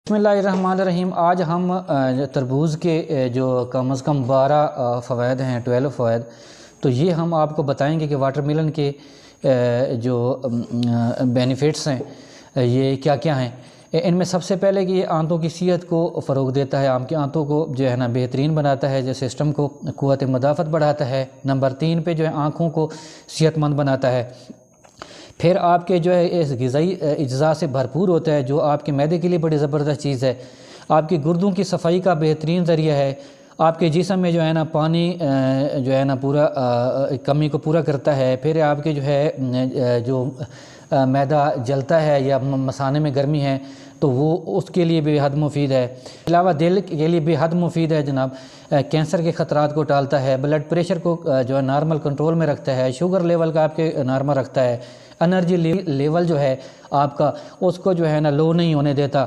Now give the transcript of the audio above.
بسم اللہ الرحمن الرحیم۔ آج ہم تربوز کے جو کم از کم 12 فوائد ہیں، 12 فوائد، تو یہ ہم آپ کو بتائیں گے کہ واٹر میلن کے جو بینیفٹس ہیں یہ کیا کیا ہیں۔ ان میں سب سے پہلے کہ یہ آنتوں کی صحت کو فروغ دیتا ہے، آپ کی آنتوں کو جو ہے نا بہترین بناتا ہے، جو سسٹم کو قوت مدافعت بڑھاتا ہے۔ نمبر 3 پہ جو ہے آنکھوں کو صحت مند بناتا ہے۔ پھر آپ کے جو ہے اس غذائی اجزاء سے بھرپور ہوتا ہے، جو آپ کے معدے کے لیے بڑی زبردست چیز ہے۔ آپ کی گردوں کی صفائی کا بہترین ذریعہ ہے۔ آپ کے جسم میں جو ہے نا پانی جو ہے نا پورا کمی کو پورا کرتا ہے۔ پھر آپ کے جو ہے جو معدہ جلتا ہے یا مثانے میں گرمی ہے تو وہ اس کے لیے بے حد مفید ہے۔ علاوہ دل کے لیے بے حد مفید ہے جناب، کینسر کے خطرات کو ٹالتا ہے، بلڈ پریشر کو جو ہے نارمل کنٹرول میں رکھتا ہے، شوگر لیول کا آپ کے نارمل رکھتا ہے، انرجی لیول جو ہے آپ کا اس کو جو ہے نا لو نہیں ہونے دیتا۔